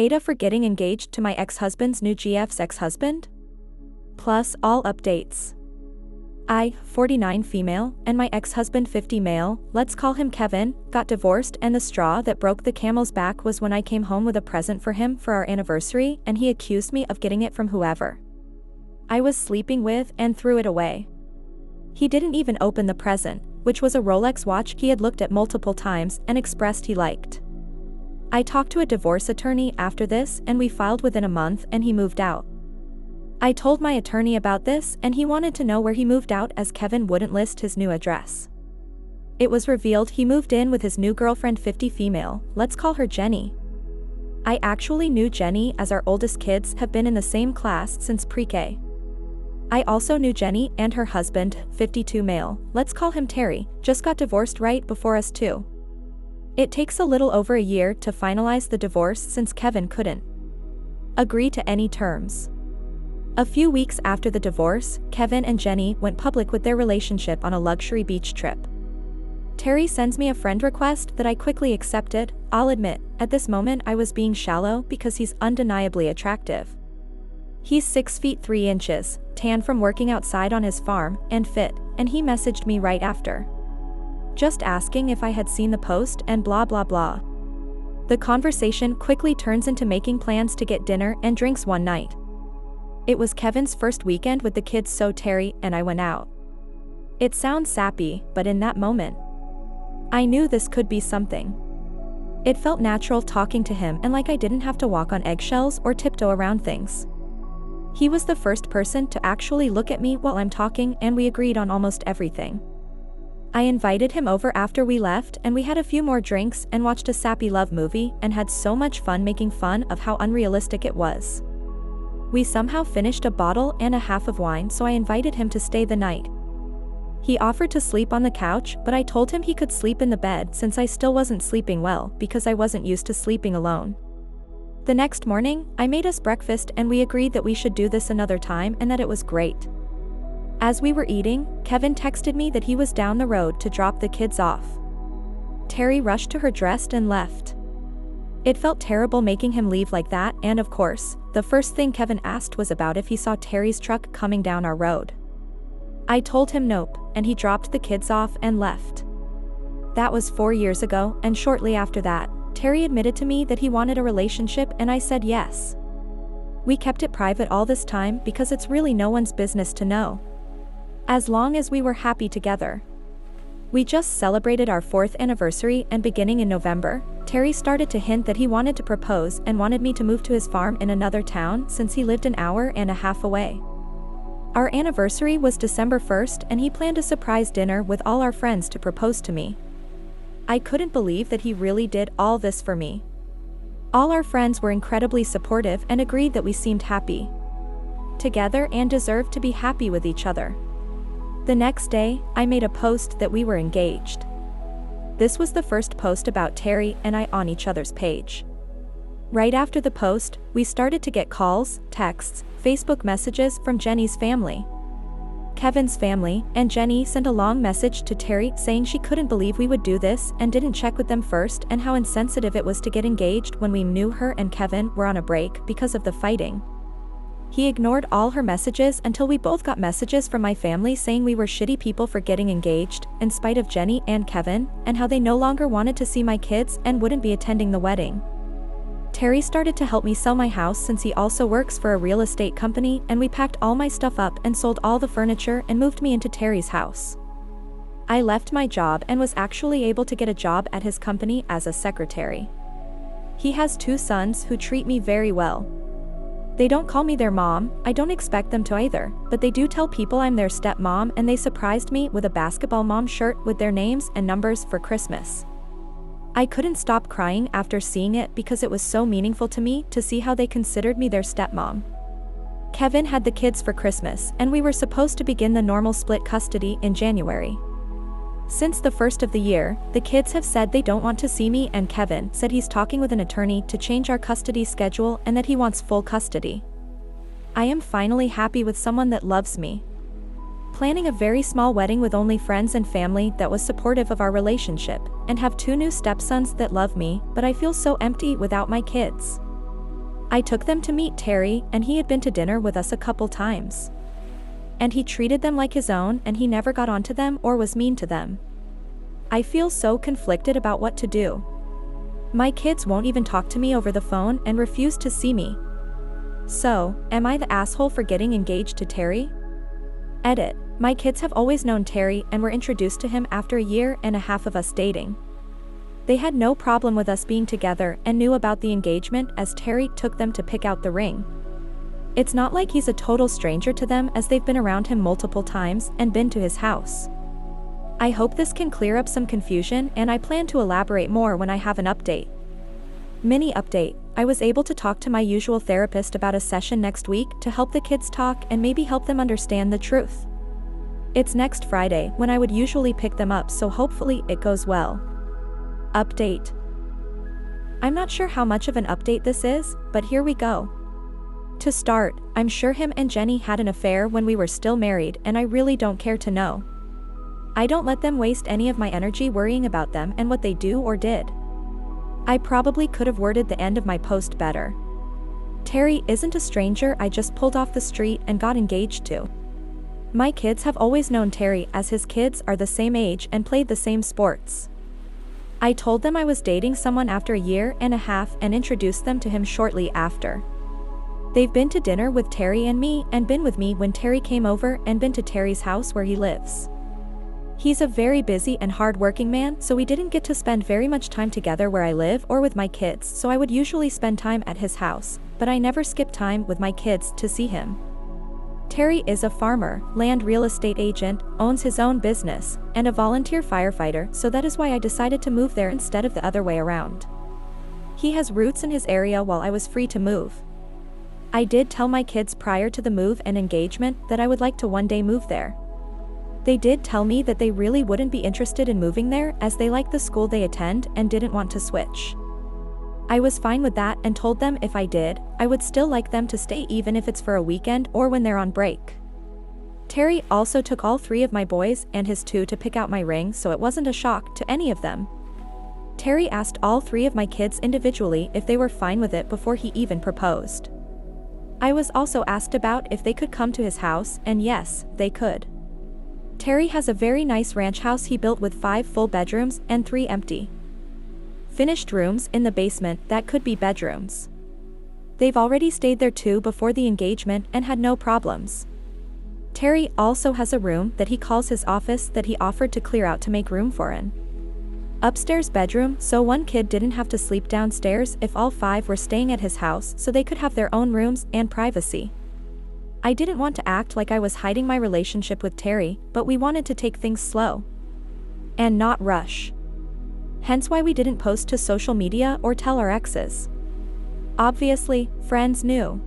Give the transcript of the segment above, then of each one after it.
AITAH for getting engaged to my ex-husband's new GF's ex-husband? Plus all updates. I, 49 female, and my ex-husband 50 male, let's call him Kevin, got divorced, and the straw that broke the camel's back was when I came home with a present for him for our anniversary and he accused me of getting it from whoever I was sleeping with and threw it away. He didn't even open the present, which was a Rolex watch he had looked at multiple times and expressed he liked. I talked to a divorce attorney after this and we filed within a month and he moved out. I told my attorney about this and he wanted to know where he moved out as Kevin wouldn't list his new address. It was revealed he moved in with his new girlfriend 50 female, let's call her Jenny. I actually knew Jenny as our oldest kids have been in the same class since pre-K. I also knew Jenny and her husband, 52 male, let's call him Terry, just got divorced right before us too. It takes a little over a year to finalize the divorce since Kevin couldn't agree to any terms. A few weeks after the divorce, Kevin and Jenny went public with their relationship on a luxury beach trip. Terry sends me a friend request that I quickly accepted. I'll admit, at this moment I was being shallow because he's undeniably attractive. He's 6 feet 3 inches, tan from working outside on his farm, and fit, and he messaged me right after, just asking if I had seen the post and blah blah blah. The conversation quickly turns into making plans to get dinner and drinks one night. It was Kevin's first weekend with the kids, so Terry and I went out. It sounds sappy, but in that moment, I knew this could be something. It felt natural talking to him and like I didn't have to walk on eggshells or tiptoe around things. He was the first person to actually look at me while I'm talking and we agreed on almost everything. I invited him over after we left and we had a few more drinks and watched a sappy love movie and had so much fun making fun of how unrealistic it was. We somehow finished a bottle and a half of wine, so I invited him to stay the night. He offered to sleep on the couch, but I told him he could sleep in the bed since I still wasn't sleeping well because I wasn't used to sleeping alone. The next morning, I made us breakfast and we agreed that we should do this another time and that it was great. As we were eating, Kevin texted me that he was down the road to drop the kids off. Terry rushed to her dressed and left. It felt terrible making him leave like that, and of course, the first thing Kevin asked was about if he saw Terry's truck coming down our road. I told him nope, and he dropped the kids off and left. That was 4 years ago, and shortly after that, Terry admitted to me that he wanted a relationship and I said yes. We kept it private all this time because it's really no one's business to know, as long as we were happy together. We just celebrated our 4th anniversary and beginning in November, Terry started to hint that he wanted to propose and wanted me to move to his farm in another town since he lived an hour and a half away. Our anniversary was December 1st and he planned a surprise dinner with all our friends to propose to me. I couldn't believe that he really did all this for me. All our friends were incredibly supportive and agreed that we seemed happy together and deserved to be happy with each other. The next day, I made a post that we were engaged. This was the first post about Terry and I on each other's page. Right after the post, we started to get calls, texts, Facebook messages from Jenny's family, Kevin's family, and Jenny sent a long message to Terry saying she couldn't believe we would do this and didn't check with them first and how insensitive it was to get engaged when we knew her and Kevin were on a break because of the fighting. He ignored all her messages until we both got messages from my family saying we were shitty people for getting engaged, in spite of Jenny and Kevin, and how they no longer wanted to see my kids and wouldn't be attending the wedding. Terry started to help me sell my house since he also works for a real estate company, and we packed all my stuff up and sold all the furniture and moved me into Terry's house. I left my job and was actually able to get a job at his company as a secretary. He has 2 sons who treat me very well. They don't call me their mom, I don't expect them to either, but they do tell people I'm their stepmom, and they surprised me with a basketball mom shirt with their names and numbers for Christmas. I couldn't stop crying after seeing it because it was so meaningful to me to see how they considered me their stepmom. Kevin had the kids for Christmas, and we were supposed to begin the normal split custody in January. Since the first of the year, the kids have said they don't want to see me, and Kevin said he's talking with an attorney to change our custody schedule and that he wants full custody. I am finally happy with someone that loves me. Planning a very small wedding with only friends and family that was supportive of our relationship, and have 2 new stepsons that love me, but I feel so empty without my kids. I took them to meet Terry, and he had been to dinner with us a couple times. And he treated them like his own, and he never got onto them or was mean to them. I feel so conflicted about what to do. My kids won't even talk to me over the phone and refuse to see me. So, am I the asshole for getting engaged to Terry? Edit. My kids have always known Terry and were introduced to him after a year and a half of us dating. They had no problem with us being together and knew about the engagement as Terry took them to pick out the ring. It's not like he's a total stranger to them as they've been around him multiple times and been to his house. I hope this can clear up some confusion, and I plan to elaborate more when I have an update. Mini update. I was able to talk to my usual therapist about a session next week to help the kids talk and maybe help them understand the truth. It's next Friday when I would usually pick them up, so hopefully it goes well. Update. I'm not sure how much of an update this is, but here we go. To start, I'm sure him and Jenny had an affair when we were still married, and I really don't care to know. I don't let them waste any of my energy worrying about them and what they do or did. I probably could have worded the end of my post better. Terry isn't a stranger I just pulled off the street and got engaged to. My kids have always known Terry as his kids are the same age and played the same sports. I told them I was dating someone after a year and a half and introduced them to him shortly after. They've been to dinner with Terry and me and been with me when Terry came over and been to Terry's house where he lives. He's a very busy and hard-working man, so we didn't get to spend very much time together where I live or with my kids, so I would usually spend time at his house, but I never skip time with my kids to see him. Terry is a farmer, land real estate agent, owns his own business, and a volunteer firefighter, so that is why I decided to move there instead of the other way around. He has roots in his area while I was free to move. I did tell my kids prior to the move and engagement that I would like to one day move there. They did tell me that they really wouldn't be interested in moving there as they like the school they attend and didn't want to switch. I was fine with that and told them if I did, I would still like them to stay even if it's for a weekend or when they're on break. Terry also took all 3 of my boys and his 2 to pick out my ring, so it wasn't a shock to any of them. Terry asked all 3 of my kids individually if they were fine with it before he even proposed. I was also asked about if they could come to his house, and yes, they could. Terry has a very nice ranch house he built with 5 full bedrooms and 3 empty finished rooms in the basement that could be bedrooms. They've already stayed there too before the engagement and had no problems. Terry also has a room that he calls his office that he offered to clear out to make room for an upstairs bedroom, so one kid didn't have to sleep downstairs if all 5 were staying at his house, so they could have their own rooms and privacy. I didn't want to act like I was hiding my relationship with Terry, but we wanted to take things slow and not rush. Hence why we didn't post to social media or tell our exes. Obviously, friends knew.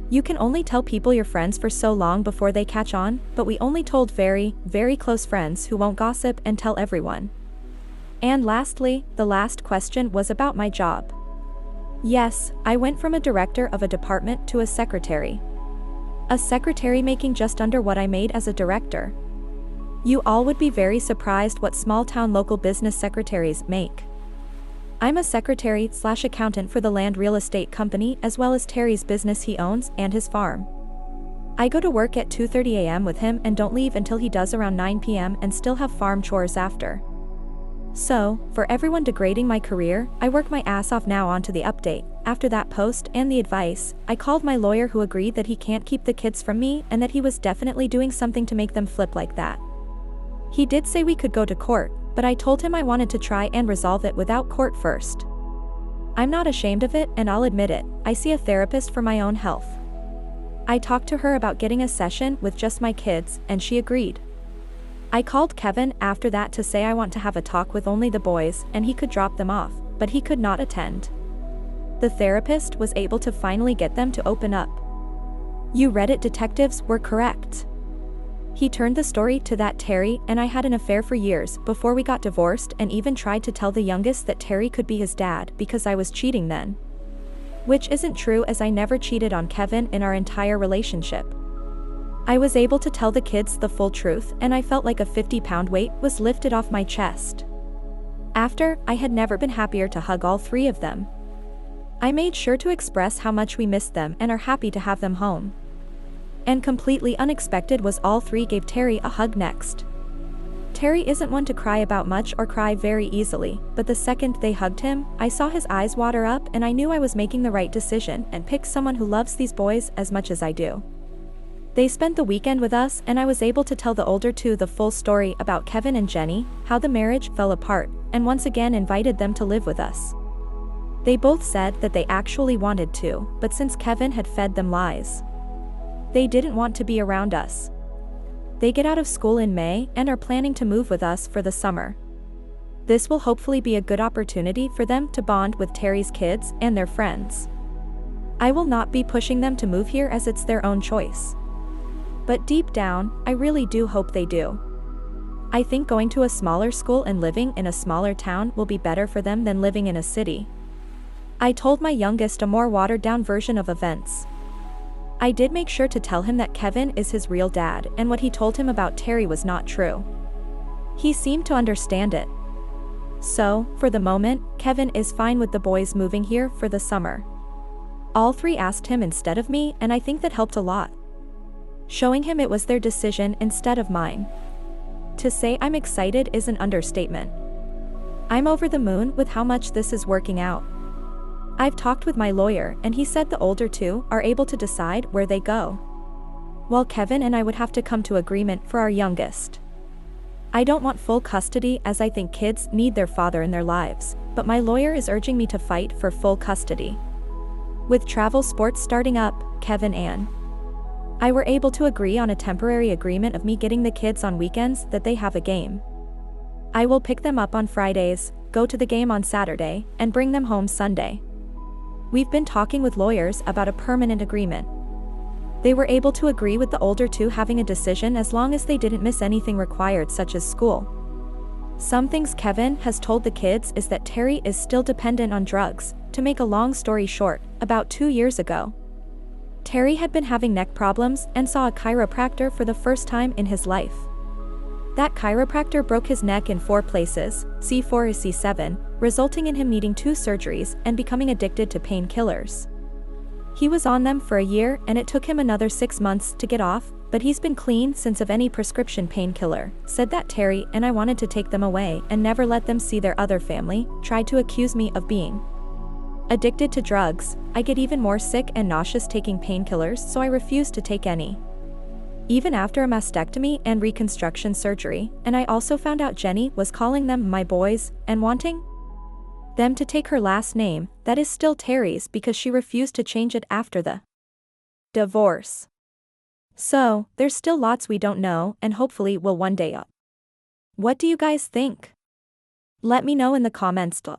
You can only tell people you're friends for so long before they catch on, but we only told very, very close friends who won't gossip and tell everyone. And lastly, the last question was about my job. Yes, I went from a director of a department to a secretary. A secretary making just under what I made as a director. You all would be very surprised what small-town local business secretaries make. I'm a secretary/accountant for the land real estate company as well as Terry's business he owns and his farm. I go to work at 2:30 a.m. with him and don't leave until he does around 9 p.m. and still have farm chores after. So, for everyone degrading my career, I work my ass off. Now on to the update. After that post and the advice, I called my lawyer who agreed that he can't keep the kids from me and that he was definitely doing something to make them flip like that. He did say we could go to court, but I told him I wanted to try and resolve it without court first. I'm not ashamed of it and I'll admit it, I see a therapist for my own health. I talked to her about getting a session with just my kids and she agreed. I called Kevin after that to say I want to have a talk with only the boys and he could drop them off, but he could not attend. The therapist was able to finally get them to open up. You Reddit detectives were correct. He turned the story to that Terry and I had an affair for years before we got divorced and even tried to tell the youngest that Terry could be his dad because I was cheating then. Which isn't true as I never cheated on Kevin in our entire relationship. I was able to tell the kids the full truth and I felt like a 50-pound weight was lifted off my chest. After, I had never been happier to hug all 3 of them. I made sure to express how much we missed them and are happy to have them home. And completely unexpected was all three gave Terry a hug next. Terry isn't one to cry about much or cry very easily, but the second they hugged him, I saw his eyes water up and I knew I was making the right decision and picked someone who loves these boys as much as I do. They spent the weekend with us and I was able to tell the older two the full story about Kevin and Jenny, how the marriage fell apart, and once again invited them to live with us. They both said that they actually wanted to, but since Kevin had fed them lies, they didn't want to be around us. They get out of school in May and are planning to move with us for the summer. This will hopefully be a good opportunity for them to bond with Terry's kids and their friends. I will not be pushing them to move here as it's their own choice. But deep down, I really do hope they do. I think going to a smaller school and living in a smaller town will be better for them than living in a city. I told my youngest a more watered-down version of events. I did make sure to tell him that Kevin is his real dad and what he told him about Terry was not true. He seemed to understand it. So, for the moment, Kevin is fine with the boys moving here for the summer. All three asked him instead of me, and I think that helped a lot. Showing him it was their decision instead of mine. To say I'm excited is an understatement. I'm over the moon with how much this is working out. I've talked with my lawyer and he said the older two are able to decide where they go, while Kevin and I would have to come to agreement for our youngest. I don't want full custody as I think kids need their father in their lives, but my lawyer is urging me to fight for full custody. With travel sports starting up, Kevin and I were able to agree on a temporary agreement of me getting the kids on weekends that they have a game. I will pick them up on Fridays, go to the game on Saturday, and bring them home Sunday. We've been talking with lawyers about a permanent agreement. They were able to agree with the older two having a decision as long as they didn't miss anything required such as school. Some things Kevin has told the kids is that Terry is still dependent on drugs. To make a long story short, about 2 years ago, Terry had been having neck problems and saw a chiropractor for the first time in his life. That chiropractor broke his neck in 4 places, C4 is C7, resulting in him needing 2 surgeries and becoming addicted to painkillers. He was on them for a year and it took him another 6 months to get off, but he's been clean since of any prescription painkiller. Said that Terry and I wanted to take them away and never let them see their other family, tried to accuse me of being addicted to drugs. I get even more sick and nauseous taking painkillers, so I refuse to take any. Even after a mastectomy and reconstruction surgery, and I also found out Jenny was calling them my boys and wanting them to take her last name, that is still Terry's because she refused to change it after the divorce. So, there's still lots we don't know and hopefully will one day up. What do you guys think? Let me know in the comments below.